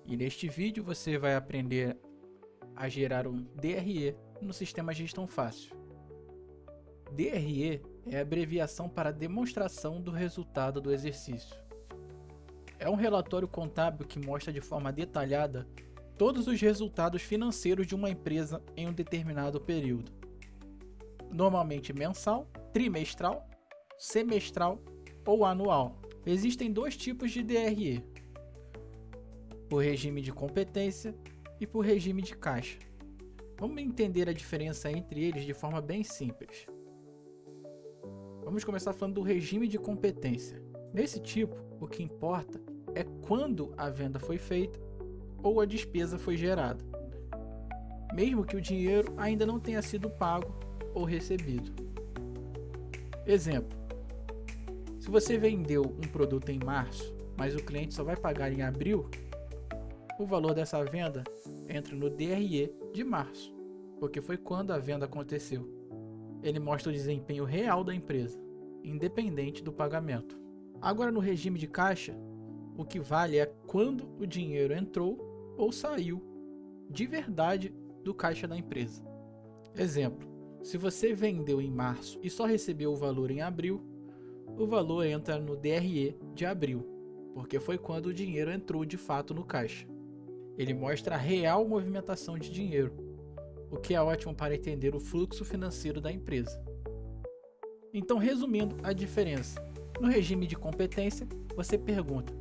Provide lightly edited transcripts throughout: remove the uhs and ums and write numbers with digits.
E neste vídeo você vai aprender a gerar um DRE no sistema Gestão Fácil. DRE é a abreviação para demonstração do resultado do exercício. É um relatório contábil que mostra de forma detalhada todos os resultados financeiros de uma empresa em um determinado período. Normalmente mensal, trimestral, semestral ou anual. Existem dois tipos de DRE: por regime de competência e por regime de caixa. Vamos entender a diferença entre eles de forma bem simples. Vamos começar falando do regime de competência. Nesse tipo, o que importa é quando a venda foi feita ou a despesa foi gerada, mesmo que o dinheiro ainda não tenha sido pago ou recebido. Exemplo: se você vendeu um produto em março, mas o cliente só vai pagar em abril, o valor dessa venda entra no DRE de março, porque foi quando a venda aconteceu. Ele mostra o desempenho real da empresa, independente do pagamento. Agora, no regime de caixa, o que vale é quando o dinheiro entrou ou saiu de verdade do caixa da empresa. Exemplo: se você vendeu em março e só recebeu o valor em abril, o valor entra no DRE de abril, porque foi quando o dinheiro entrou de fato no caixa. Ele mostra a real movimentação de dinheiro, o que é ótimo para entender o fluxo financeiro da empresa. Então, resumindo a diferença: no regime de competência, você pergunta: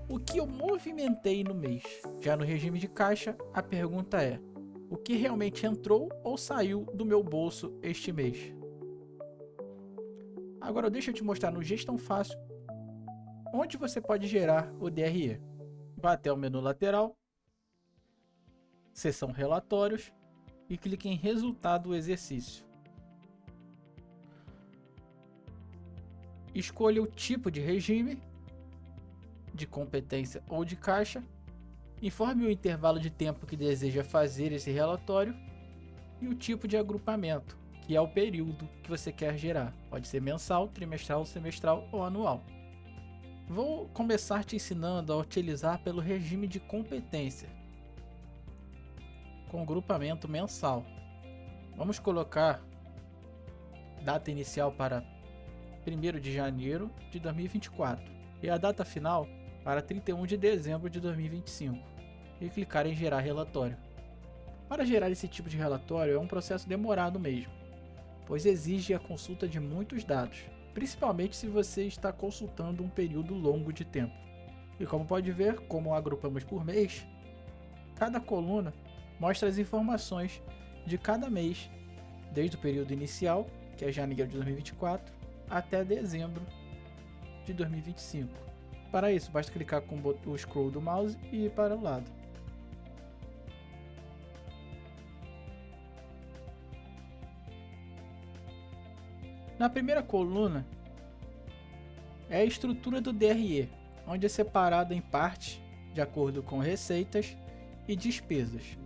o que eu movimentei no mês? Já no regime de caixa, a pergunta é: o que realmente entrou ou saiu do meu bolso este mês? Agora deixa eu te mostrar no Gestão Fácil onde você pode gerar o DRE. Vá até o menu lateral, seção Relatórios e clique em Resultado do exercício. Escolha o tipo de regime, de competência ou de caixa, informe o intervalo de tempo que deseja fazer esse relatório e o tipo de agrupamento, que é o período que você quer gerar. Pode ser mensal, trimestral, semestral ou anual. Vou começar te ensinando a utilizar pelo regime de competência, com grupamento mensal. Vamos colocar data inicial para 1º de janeiro de 2024 e a data final para 31 de dezembro de 2025 e clicar em gerar relatório. Para gerar esse tipo de relatório é um processo demorado mesmo, pois exige a consulta de muitos dados, principalmente se você está consultando um período longo de tempo. E como pode ver, como agrupamos por mês, cada coluna mostra as informações de cada mês, desde o período inicial, que é janeiro de 2024, até dezembro de 2025. Para isso, basta clicar com o scroll do mouse e ir para o lado. Na primeira coluna é a estrutura do DRE, onde é separado em partes de acordo com receitas e despesas.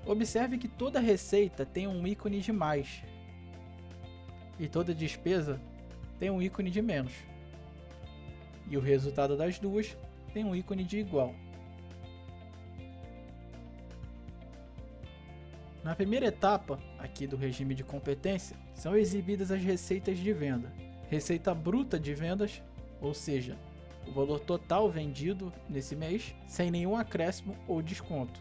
Observe que toda receita tem um ícone de mais e toda despesa tem um ícone de menos, e o resultado das duas tem um ícone de igual. Na primeira etapa aqui do regime de competência, são exibidas as receitas de venda. Receita bruta de vendas, ou seja, o valor total vendido nesse mês, sem nenhum acréscimo ou desconto.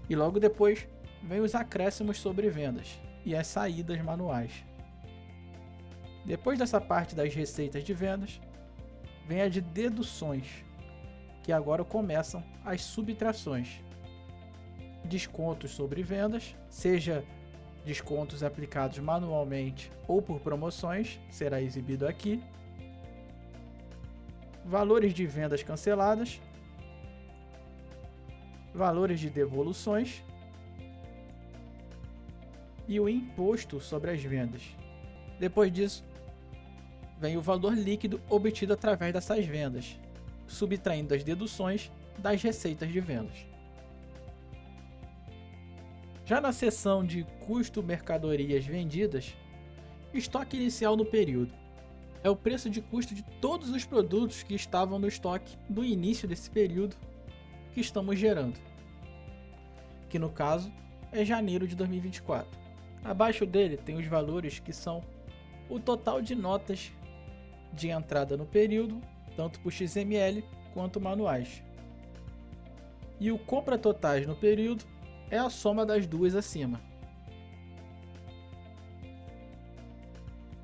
E logo depois vem os acréscimos sobre vendas e as saídas manuais. Depois dessa parte das receitas de vendas, vem a de deduções, que agora começam as subtrações. Descontos sobre vendas, seja descontos aplicados manualmente ou por promoções, será exibido aqui. Valores de vendas canceladas, valores de devoluções e o imposto sobre as vendas. Depois disso, vem o valor líquido obtido através dessas vendas, subtraindo as deduções das receitas de vendas. Já na seção de custo mercadorias vendidas, estoque inicial no período. é o preço de custo de todos os produtos que estavam no estoque no início desse período que estamos gerando, que no caso é janeiro de 2024. Abaixo dele tem os valores que são o total de notas de entrada no período, tanto por XML quanto manuais. E o compra totais no período é a soma das duas acima.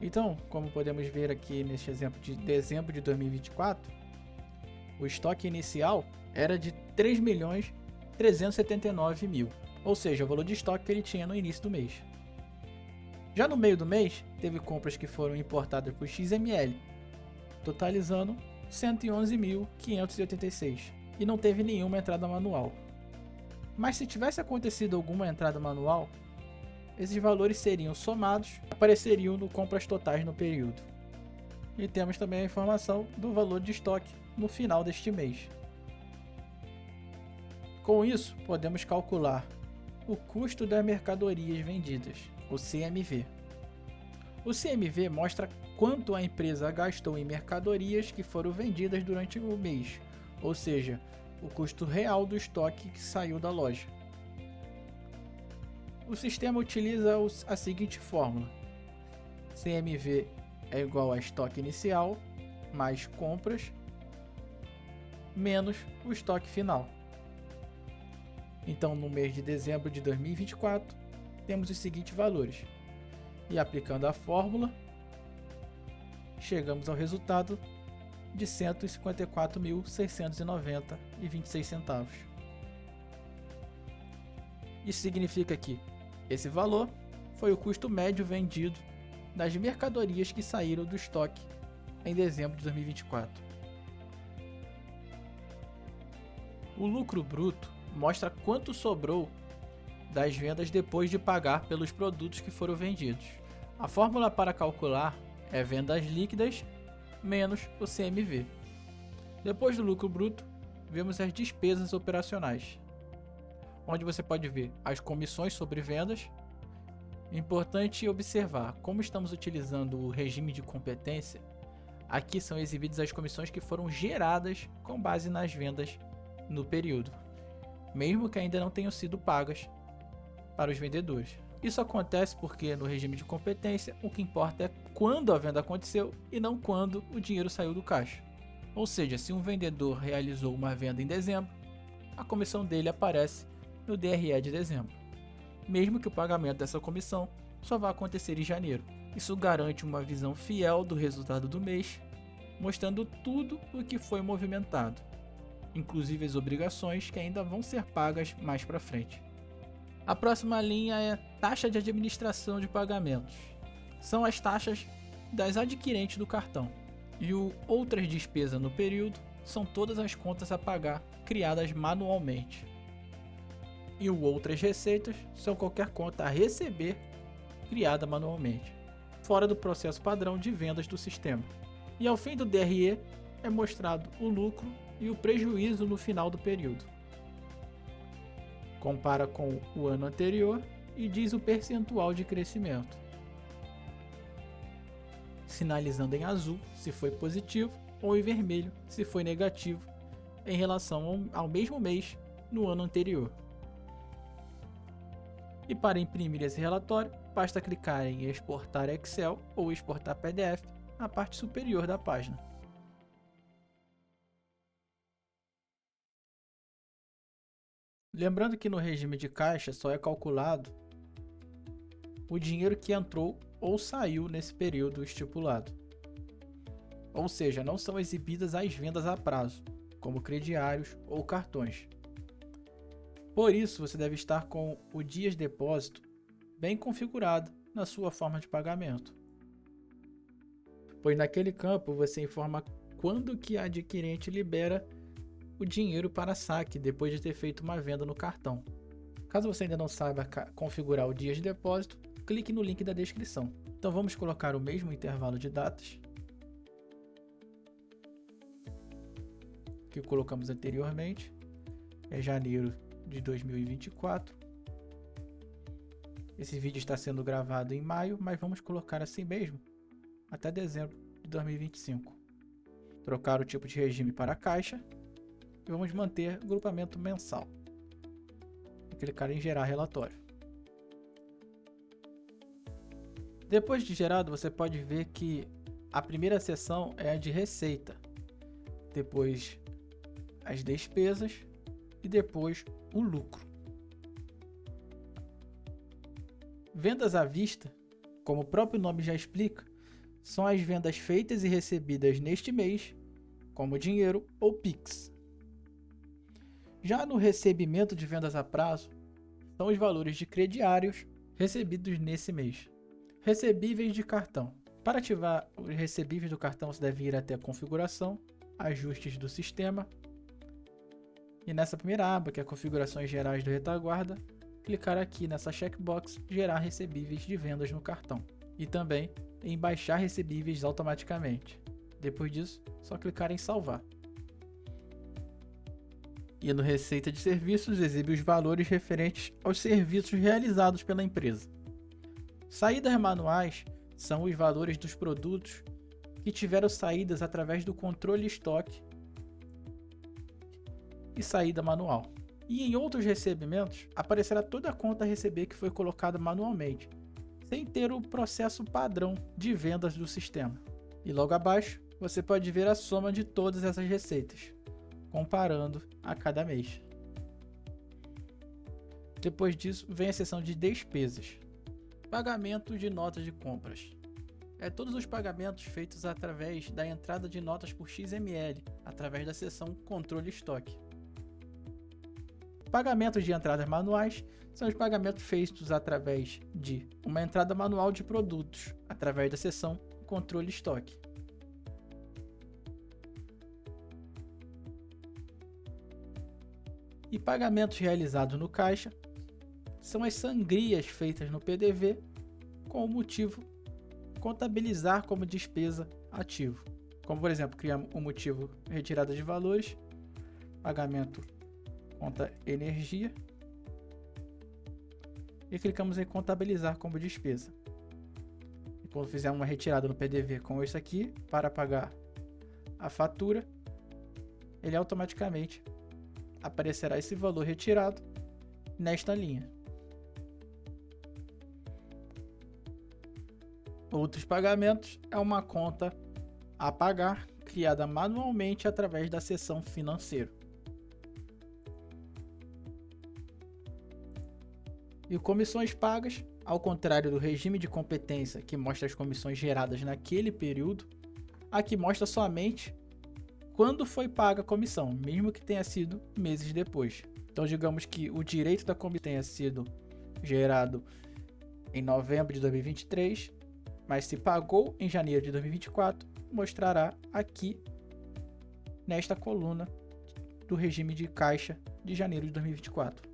Então, como podemos ver aqui neste exemplo de dezembro de 2024, o estoque inicial era de 3.379.000, ou seja, o valor de estoque que ele tinha no início do mês. Já no meio do mês, teve compras que foram importadas por XML, totalizando 111.586, e não teve nenhuma entrada manual. Mas se tivesse acontecido alguma entrada manual, esses valores seriam somados e apareceriam no compras totais no período. E temos também a informação do valor de estoque no final deste mês. Com isso, podemos calcular o custo das mercadorias vendidas, o CMV. O CMV mostra quanto a empresa gastou em mercadorias que foram vendidas durante o mês, ou seja, o custo real do estoque que saiu da loja. O sistema utiliza a seguinte fórmula: CMV é igual a estoque inicial mais compras menos o estoque final. Então, no mês de dezembro de 2024, temos os seguintes valores. E aplicando a fórmula, chegamos ao resultado de R$ 154.690,26. Isso significa que esse valor foi o custo médio vendido das mercadorias que saíram do estoque em dezembro de 2024. O lucro bruto mostra quanto sobrou das vendas depois de pagar pelos produtos que foram vendidos. A fórmula para calcular é vendas líquidas menos o CMV. Depois do lucro bruto, vemos as despesas operacionais, onde você pode ver as comissões sobre vendas. Importante observar, como estamos utilizando o regime de competência, aqui são exibidas as comissões que foram geradas com base nas vendas no período, mesmo que ainda não tenham sido pagas para os vendedores. Isso acontece porque no regime de competência o que importa é quando a venda aconteceu e não quando o dinheiro saiu do caixa. Ou seja, se um vendedor realizou uma venda em dezembro, a comissão dele aparece no DRE de dezembro, mesmo que o pagamento dessa comissão só vá acontecer em janeiro. Isso garante uma visão fiel do resultado do mês, mostrando tudo o que foi movimentado, inclusive as obrigações que ainda vão ser pagas mais para frente. A próxima linha é taxa de administração de pagamentos. São as taxas das adquirentes do cartão. E o outras despesas no período são todas as contas a pagar criadas manualmente. E o outras receitas são qualquer conta a receber criada manualmente, fora do processo padrão de vendas do sistema. E ao fim do DRE é mostrado o lucro e o prejuízo no final do período. Compara com o ano anterior e diz o percentual de crescimento, sinalizando em azul se foi positivo ou em vermelho se foi negativo em relação ao mesmo mês no ano anterior. E para imprimir esse relatório, basta clicar em exportar Excel ou exportar PDF na parte superior da página. Lembrando que no regime de caixa só é calculado o dinheiro que entrou ou saiu nesse período estipulado. Ou seja, não são exibidas as vendas a prazo, como crediários ou cartões. Por isso, você deve estar com o dias depósito bem configurado na sua forma de pagamento, pois naquele campo você informa quando que a adquirente libera o dinheiro para saque depois de ter feito uma venda no cartão. Caso você ainda não saiba configurar o dias de depósito, clique no link da descrição. Então vamos colocar o mesmo intervalo de datas que colocamos anteriormente, é janeiro de 2024. Esse vídeo está sendo gravado em maio, mas vamos colocar assim mesmo até dezembro de 2025. Trocar o tipo de regime para caixa e vamos manter grupamento mensal. E clicar em gerar relatório. Depois de gerado, você pode ver que a primeira seção é a de receita, depois as despesas e depois o lucro. Vendas à vista, como o próprio nome já explica, são as vendas feitas e recebidas neste mês, como dinheiro ou Pix. Já no recebimento de vendas a prazo, são os valores de crediários recebidos nesse mês. Recebíveis de cartão. Para ativar os recebíveis do cartão, você deve ir até configuração, ajustes do sistema. E nessa primeira aba, que é configurações gerais do retaguarda, clicar aqui nessa checkbox, gerar recebíveis de vendas no cartão. E também em baixar recebíveis automaticamente. Depois disso, só clicar em salvar. E no Receita de Serviços, exibe os valores referentes aos serviços realizados pela empresa. Saídas manuais são os valores dos produtos que tiveram saídas através do controle estoque e saída manual. E em outros recebimentos, aparecerá toda a conta a receber que foi colocada manualmente, sem ter o processo padrão de vendas do sistema. E logo abaixo, você pode ver a soma de todas essas receitas, comparando a cada mês. Depois disso, vem a seção de despesas. Pagamento de notas de compras. Todos os pagamentos feitos através da entrada de notas por XML, através da seção Controle Estoque. Pagamentos de entradas manuais são os pagamentos feitos através de uma entrada manual de produtos, através da seção Controle Estoque. E pagamentos realizados no caixa são as sangrias feitas no PDV com o motivo contabilizar como despesa ativo. Como, por exemplo, criamos o motivo retirada de valores, pagamento conta energia e clicamos em contabilizar como despesa. E quando fizer uma retirada no PDV com isso aqui, para pagar a fatura, ele automaticamente aparecerá esse valor retirado nesta linha. Outros pagamentos é uma conta a pagar criada manualmente através da seção financeiro. E comissões pagas, ao contrário do regime de competência que mostra as comissões geradas naquele período, aqui mostra somente quando foi paga a comissão, mesmo que tenha sido meses depois. Então digamos que o direito da comissão tenha sido gerado em novembro de 2023, mas se pagou em janeiro de 2024, mostrará aqui nesta coluna do regime de caixa de janeiro de 2024.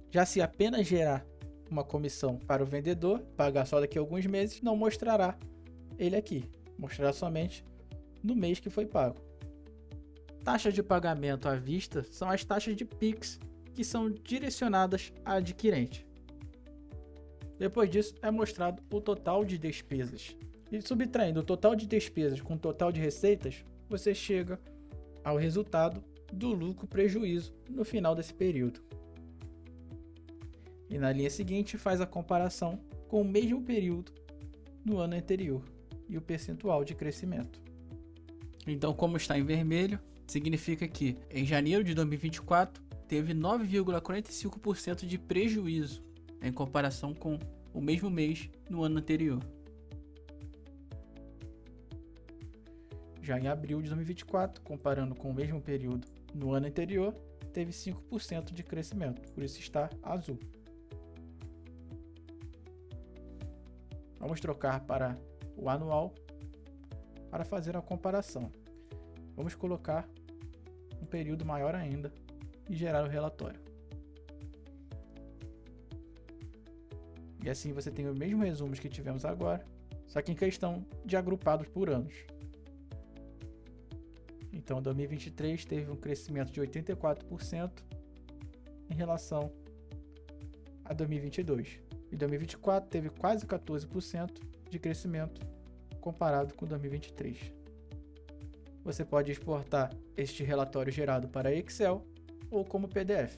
Já se apenas gerar uma comissão para o vendedor, pagar só daqui a alguns meses, não mostrará ele aqui, mostrará somente no mês que foi pago. Taxas de pagamento à vista são as taxas de Pix que são direcionadas a adquirente. Depois disso, é mostrado o total de despesas. E subtraindo o total de despesas com o total de receitas, você chega ao resultado do lucro-prejuízo no final desse período. E na linha seguinte, faz a comparação com o mesmo período no ano anterior e o percentual de crescimento. Então, como está em vermelho, significa que em janeiro de 2024 teve 9,45% de prejuízo em comparação com o mesmo mês no ano anterior. Já em abril de 2024, comparando com o mesmo período no ano anterior, teve 5% de crescimento, por isso está azul. Vamos trocar para o anual para fazer a comparação. Vamos colocar um período maior ainda e gerar o relatório. E assim você tem os mesmos resumos que tivemos agora, só que em questão de agrupados por anos. Então, 2023 teve um crescimento de 84% em relação a 2022. E 2024 teve quase 14% de crescimento comparado com 2023. Você pode exportar este relatório gerado para Excel ou como PDF.